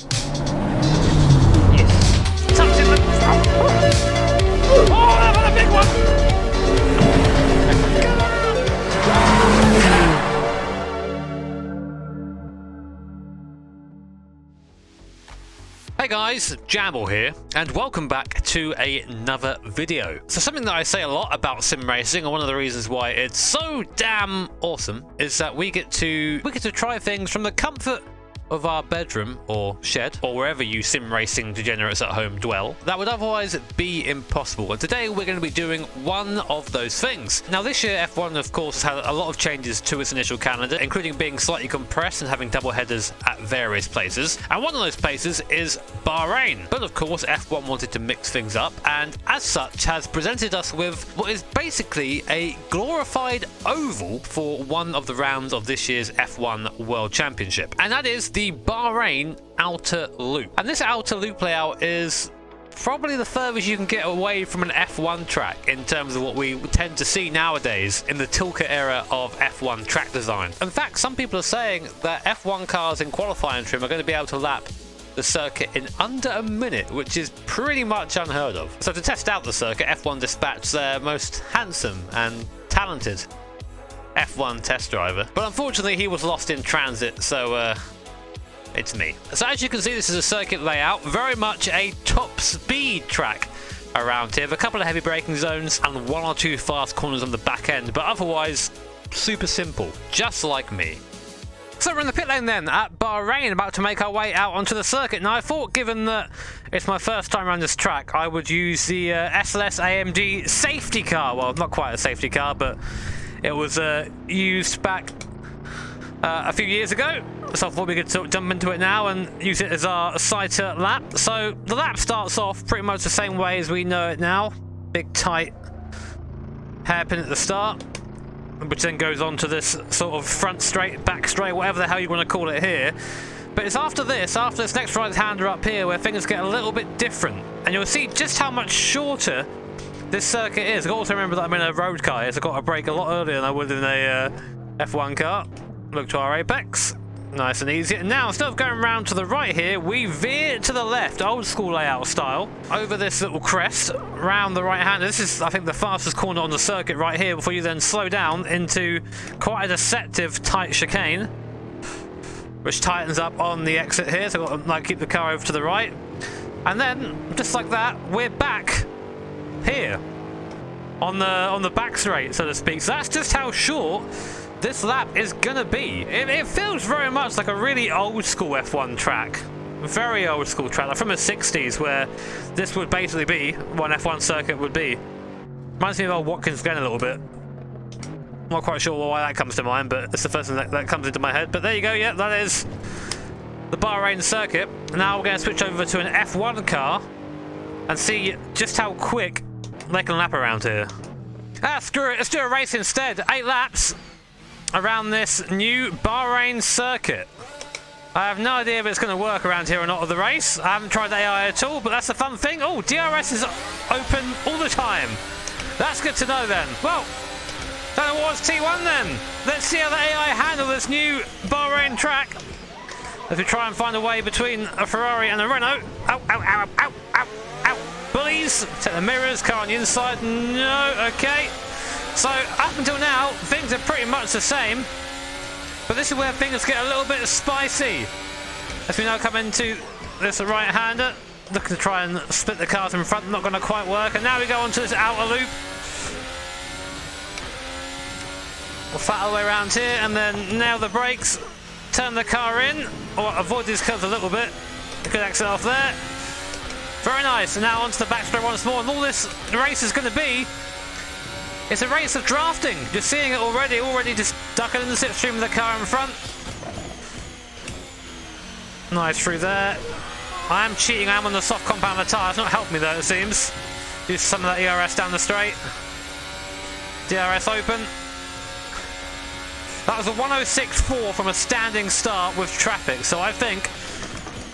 Yes. Touching the... Oh, that was a big one! Hey guys, Jamble here, and welcome back to another video. So something that I say a lot about sim racing, and one of the reasons why it's so damn awesome, is that we get to try things from the comfort of our bedroom or shed, or wherever you sim racing degenerates at home dwell, that would otherwise be impossible. And today we're going to be doing one of those things. Now this year F1 of course has had a lot of changes to its initial calendar, including being slightly compressed and having double headers at various places, and one of those places is Bahrain. But of course F1 wanted to mix things up, and as such has presented us with what is basically a glorified oval for one of the rounds of this year's F1 World Championship, and that is the Bahrain outer loop. And this outer loop layout is probably the furthest you can get away from an F1 track in terms of what we tend to see nowadays in the Tilke era of F1 track design. In fact, some people are saying that F1 cars in qualifying trim are going to be able to lap the circuit in under a minute, which is pretty much unheard of. So to test out the circuit, F1 dispatched their most handsome and talented F1 test driver, but unfortunately he was lost in transit, so it's me. So as you can see, this is a circuit layout, very much a top speed track around here, with a couple of heavy braking zones and one or two fast corners on the back end, but otherwise super simple, just like me. So we're in the pit lane then at Bahrain, about to make our way out onto the circuit. Now I thought, given that it's my first time around this track, I would use the SLS AMG safety car. Well, not quite a safety car, but it was used back a few years ago, so I thought we could sort of jump into it now and use it as our sighter lap. So the lap starts off pretty much the same way as we know it now. Big tight hairpin at the start, which then goes on to this sort of front straight, back straight, whatever the hell you want to call it here. But it's after this next right-hander up here, where things get a little bit different, and you'll see just how much shorter this circuit is. I also remember that I'm in a road car, so I got to brake a lot earlier than I would in a F1 car. Look to our apex, nice and easy. And now, instead of going around to the right here, we veer to the left, old school layout style, over this little crest, round the right hand. This is, I think, the fastest corner on the circuit right here, before you then slow down into quite a deceptive tight chicane, which tightens up on the exit here, so I've got to keep the car over to the right. And then, just like that, we're back here, on the back straight, so to speak. So that's just how short this lap is gonna be. It feels very much like a really old school F1 track. Very old school track, like from the 60s, where this would basically be what an F1 circuit would be. Reminds me of old Watkins Glen a little bit. Not quite sure why that comes to mind, but it's the first thing that comes into my head. But there you go, yeah, that is the Bahrain circuit. Now we're going to switch over to an F1 car and see just how quick they can lap around here. Screw it, let's do a race instead. 8 laps around this new Bahrain circuit. I have no idea if it's going to work around here or not of the race. I haven't tried AI at all, but that's the fun thing. Oh, DRS is open all the time. That's good to know then. Well, don't know what's T1 then. Let's see how the AI handle this new Bahrain track as we try and find a way between a Ferrari and a Renault. Ow, ow, ow, ow, ow, ow. Bullies. Take the mirrors, car on the inside. No, okay. So, up until now, things are pretty much the same, but this is where things get a little bit spicy. As we now come into this right-hander, looking to try and split the cars in front, not going to quite work, and now we go onto this outer loop. We'll fat all the way around here, and then nail the brakes, turn the car in, or avoid these curves a little bit. Good exit off there. Very nice, and now onto the back straight once more, and all this race is going to be, it's a race of drafting. Just seeing it already just ducking in the slipstream of the car in front. Nice through there. I am cheating, I am on the soft compound of the tyre. It's not helped me though, it seems. Use some of that ERS down the straight. DRS open. That was a 106.4 from a standing start with traffic, so I think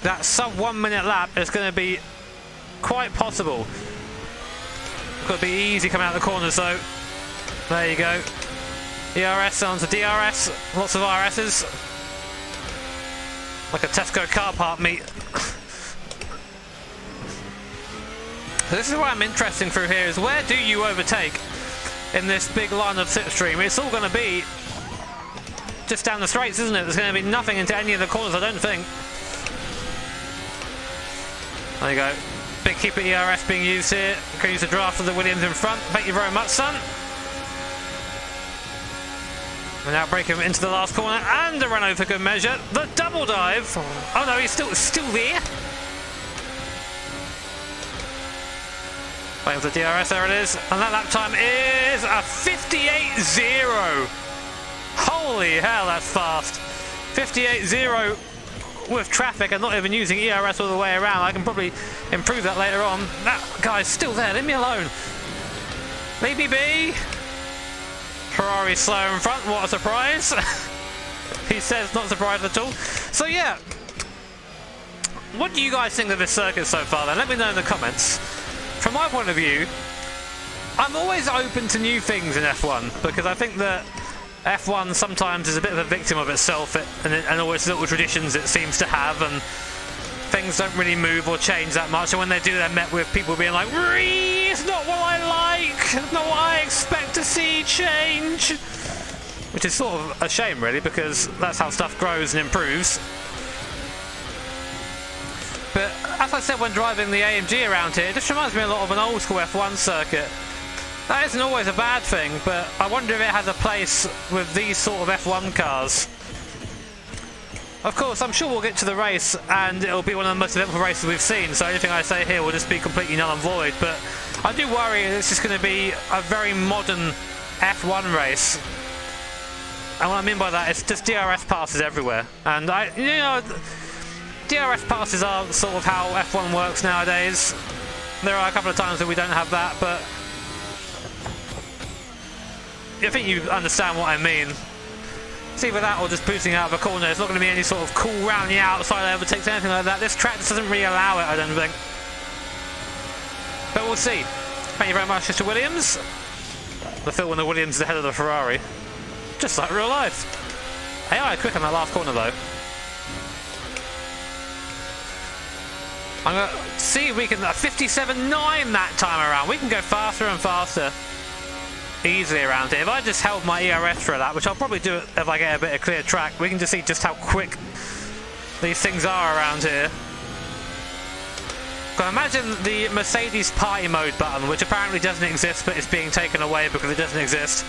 that sub 1 minute lap is going to be quite possible. Could be easy coming out of the corners though. There you go. ERS onto DRS. Lots of RSs. Like a Tesco car park meet. So this is what I'm interested through here, is where do you overtake in this big line of slipstream? It's all going to be just down the straights, isn't it? There's going to be nothing into any of the corners, I don't think. There you go. Big keeper ERS being used here. Can use the draft of the Williams in front. Thank you very much, son. We're now breaking into the last corner and a run over for good measure. The double dive. Oh no, he's still there. Waiting for the DRS, there it is. And that lap time is a 58.0. Holy hell, that's fast. 58.0 with traffic and not even using ERS all the way around. I can probably improve that later on. That guy's still there, leave me alone. Maybe B. Ferrari slow in front, what a surprise. He says not surprised at all. So yeah, what do you guys think of this circuit so far then? Let me know in the comments. From my point of view, I'm always open to new things in F1 because I think that F1 sometimes is a bit of a victim of itself and all its little traditions it seems to have, and things don't really move or change that much, and when they do they're met with people being like, it's not what I like, it's not what I expect to see change, which is sort of a shame really, because that's how stuff grows and improves. But as I said when driving the AMG around here, it just reminds me a lot of an old school F1 circuit. That isn't always a bad thing, but I wonder if it has a place with these sort of F1 cars. Of course, I'm sure we'll get to the race and it'll be one of the most eventful races we've seen, so anything I say here will just be completely null and void, but I do worry it's just going to be a very modern F1 race. And what I mean by that is just DRS passes everywhere. And DRS passes are sort of how F1 works nowadays. There are a couple of times that we don't have that, but I think you understand what I mean. It's either that or just boosting out of a corner. There's not going to be any sort of cool round the outside that overtakes anything like that. This track just doesn't really allow it, I don't think. But we'll see. Thank you very much, Mr. Williams. The feel when the Williams is ahead of the Ferrari. Just like real life. AI quick on that last corner though. I'm going to see if we can 57.9 that time around. We can go faster and faster easily around here. If I just held my ERS for that, which I'll probably do if I get a bit of clear track, we can just see just how quick these things are around here. Imagine the Mercedes party mode button, which apparently doesn't exist but is being taken away because it doesn't exist.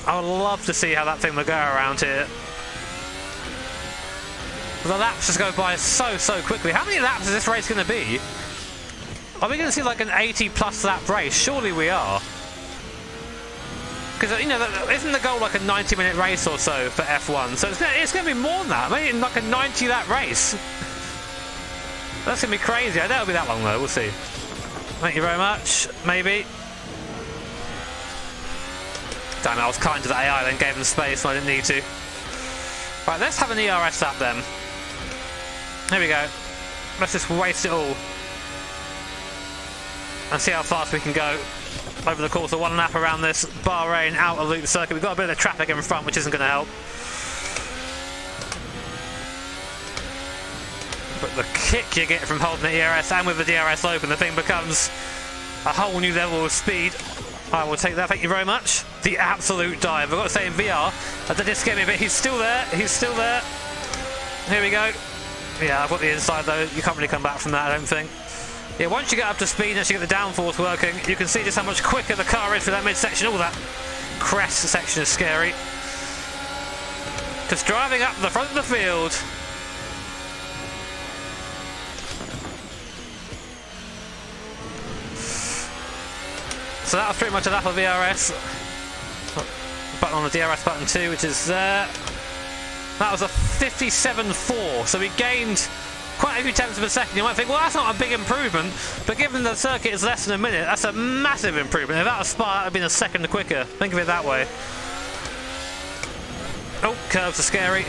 I would love to see how that thing would go around here. The laps just go by so quickly. How many laps is this race going to be? Are we going to see like an 80+ lap race? Surely we are. Because, you know, isn't the goal like a 90-minute race or so for F1? So it's going to be more than that. Maybe like a 90 lap race. That's going to be crazy. I doubt it'll be that long though. We'll see. Thank you very much. Maybe. Damn it, I was kind to the AI then gave them space when I didn't need to. Right, let's have an ERS lap then. Here we go. Let's just waste it all. And see how fast we can go over the course of one lap around this Bahrain outer loop circuit. We've got a bit of traffic in front, which isn't going to help. But the kick you get from holding the ERS and with the DRS open, the thing becomes a whole new level of speed. I will take that, thank you very much. The absolute dive. I've got to say in VR, that did scare me a bit. He's still there, he's still there. Here we go. Yeah, I've got the inside though. You can't really come back from that, I don't think. Yeah, once you get up to speed and actually get the downforce working, you can see just how much quicker the car is for that midsection. All that crest section is scary. Just driving up the front of the field. So that was pretty much a lap of ERS. Button on the DRS button too, which is there. That was a 57.4, so we gained quite a few tenths of a second. You might think, well, that's not a big improvement, but given the circuit is less than a minute, that's a massive improvement. If that was Spa, that would have been a second quicker. Think of it that way. Oh, curves are scary.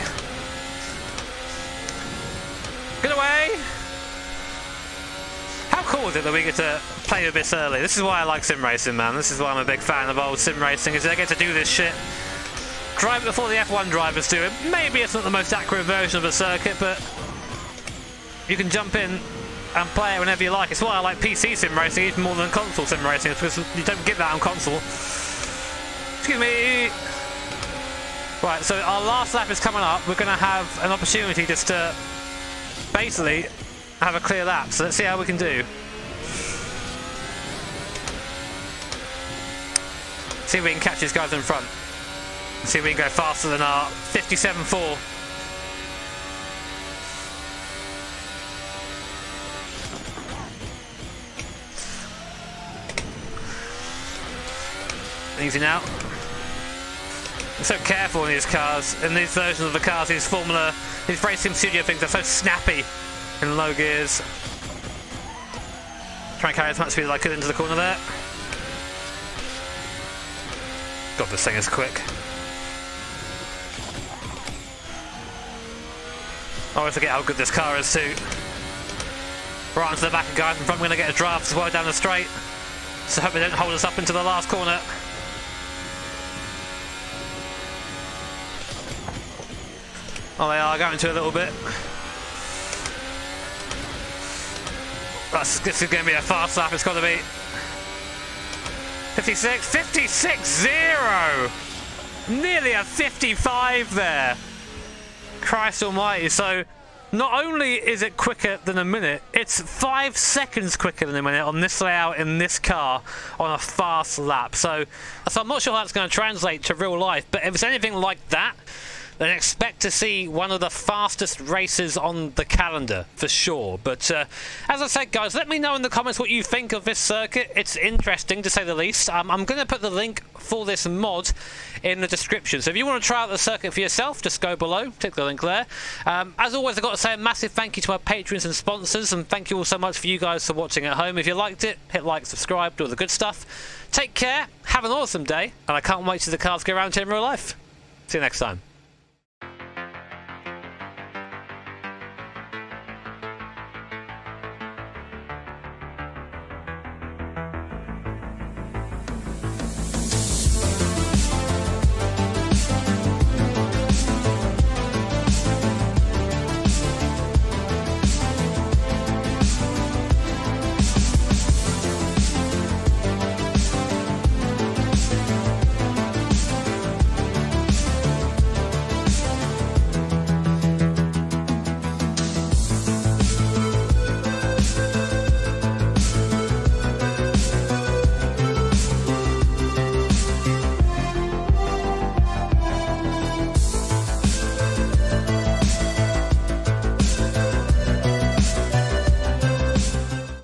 Get away! How cool is it that we get to play with this early? This is why I like sim racing, man. This is why I'm a big fan of old sim racing, is I get to do this shit drive it before the F1 drivers do it. Maybe it's not the most accurate version of a circuit, but you can jump in and play it whenever you like. It's why I like PC sim racing even more than console sim racing, because you don't get that on console. Excuse me. Right, so our last lap is coming up. We're going to have an opportunity just to basically have a clear lap. So let's see how we can do. See if we can catch these guys in front. See if we can go faster than our 57.4. Easy now. I'm so careful in these cars, in these versions of the cars, these racing studio things are so snappy in low gears. Try and carry as much speed as I could into the corner there. God, this thing is quick. I always forget how good this car is too. Right onto the back of guys in front, we're going to get a draft as well down the straight. So hope they don't hold us up into the last corner. Oh, they are going to a little bit. This is going to be a fast lap, it's got to be. 56, 56.0! Nearly a 55 there. Christ almighty. So, not only is it quicker than a minute, it's 5 seconds quicker than a minute on this layout in this car on a fast lap. So I'm not sure how that's going to translate to real life, but if it's anything like that, then expect to see one of the fastest races on the calendar, for sure. But as I said, guys, let me know in the comments what you think of this circuit. It's interesting, to say the least. I'm going to put the link for this mod in the description. So if you want to try out the circuit for yourself, just go below, click the link there. As always, I've got to say a massive thank you to my patrons and sponsors, and thank you all so much for you guys for watching at home. If you liked it, hit like, subscribe, do all the good stuff. Take care, have an awesome day, and I can't wait till the cars go around here in real life. See you next time.